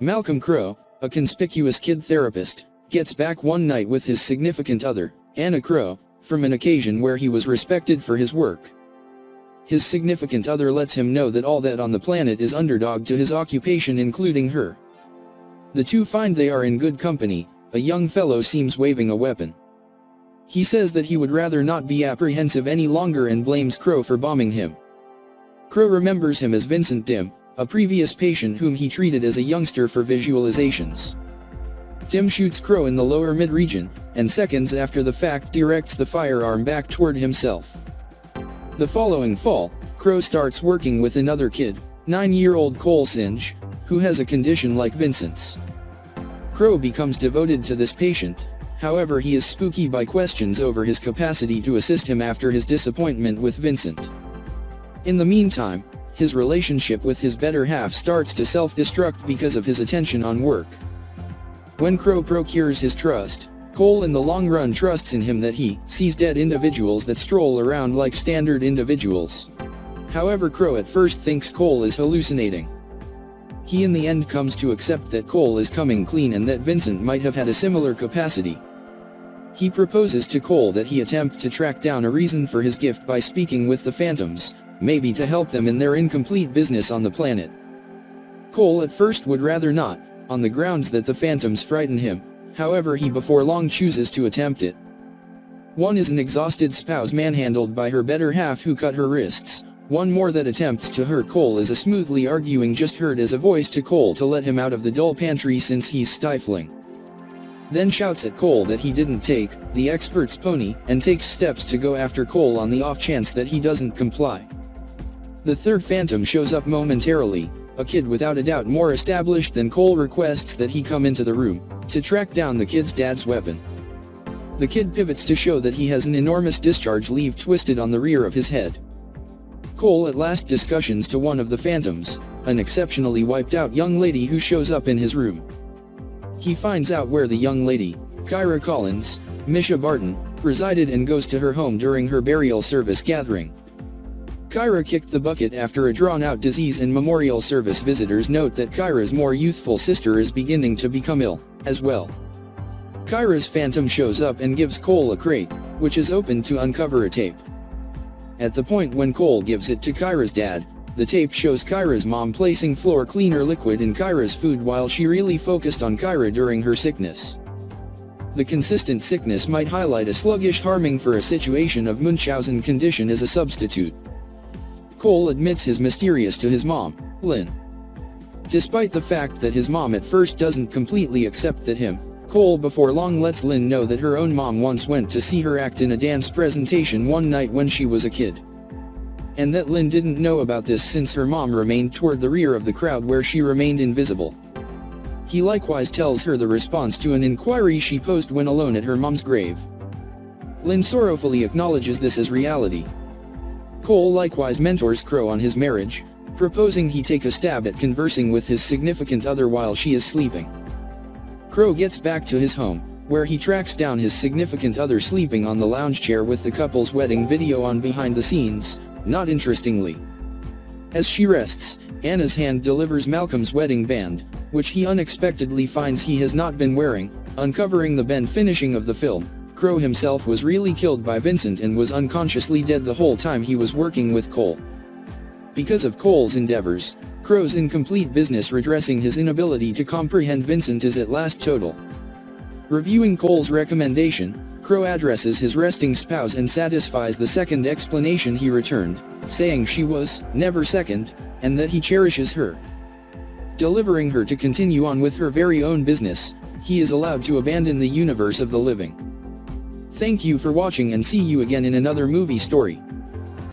Malcolm Crowe, a conspicuous kid therapist, gets back one night with his significant other, Anna Crowe, from an occasion where he was respected for his work. His significant other lets him know that all that on the planet is underdog to his occupation, including her. The two find they are in good company. A young fellow seems waving a weapon. He says that he would rather not be apprehensive any longer and blames Crowe for bombing him. Crowe remembers him as Vincent Dim, a previous patient whom he treated as a youngster for visualizations. Dim shoots Crowe in the lower mid-region, and seconds after the fact directs the firearm back toward himself. The following fall, Crowe starts working with another kid, 9-year-old Cole Sear, who has a condition like Vincent's. Crowe becomes devoted to this patient, however he is spooky by questions over his capacity to assist him after his disappointment with Vincent. In the meantime, his relationship with his better half starts to self-destruct because of his attention on work. When Crowe procures his trust, Cole in the long run trusts in him that he sees dead individuals that stroll around like standard individuals. However, Crowe at first thinks Cole is hallucinating. He in the end comes to accept that Cole is coming clean and that Vincent might have had a similar capacity. He proposes to Cole that he attempt to track down a reason for his gift by speaking with the Phantoms, maybe to help them in their incomplete business on the planet. Cole at first would rather not, on the grounds that the Phantoms frighten him. However, he before long chooses to attempt it. One is an exhausted spouse manhandled by her better half who cut her wrists. One more that attempts to hurt Cole is a smoothly arguing just heard as a voice to Cole to let him out of the dull pantry since he's stifling. Then shouts at Cole that he didn't take the expert's pony and takes steps to go after Cole on the off chance that he doesn't comply. The third Phantom shows up momentarily. A kid without a doubt more established than Cole requests that he come into the room to track down the kid's dad's weapon. The kid pivots to show that he has an enormous discharge leaf twisted on the rear of his head. Cole at last discussions to one of the Phantoms, an exceptionally wiped out young lady who shows up in his room. He finds out where the young lady, Kyra Collins, Misha Barton, resided and goes to her home during her burial service gathering. Kyra kicked the bucket after a drawn-out disease and memorial service visitors note that Kyra's more youthful sister is beginning to become ill, as well. Kyra's Phantom shows up and gives Cole a crate, which is opened to uncover a tape. At the point when Cole gives it to Kyra's dad, the tape shows Kyra's mom placing floor cleaner liquid in Kyra's food while she really focused on Kyra during her sickness. The consistent sickness might highlight a sluggish harming for a situation of Munchausen condition as a substitute. Cole admits his mysterious to his mom, Lynn. Despite the fact that his mom at first doesn't completely accept that Cole before long lets Lynn know that her own mom once went to see her act in a dance presentation one night when she was a kid. And that Lynn didn't know about this since her mom remained toward the rear of the crowd where she remained invisible. He likewise tells her the response to an inquiry she posed when alone at her mom's grave. Lynn sorrowfully acknowledges this as reality. Cole likewise mentors Crowe on his marriage, proposing he take a stab at conversing with his significant other while she is sleeping. Crowe gets back to his home, where he tracks down his significant other sleeping on the lounge chair with the couple's wedding video on behind the scenes, not interestingly. As she rests, Anna's hand delivers Malcolm's wedding band, which he unexpectedly finds he has not been wearing, uncovering the bend finishing of the film. Crowe himself was really killed by Vincent and was unconsciously dead the whole time he was working with Cole. Because of Cole's endeavors, Crowe's incomplete business redressing his inability to comprehend Vincent is at last total. Reviewing Cole's recommendation, Crowe addresses his resting spouse and satisfies the second explanation he returned, saying she was never second, and that he cherishes her. Delivering her to continue on with her very own business, he is allowed to abandon the universe of the living. Thank you for watching and see you again in another movie story.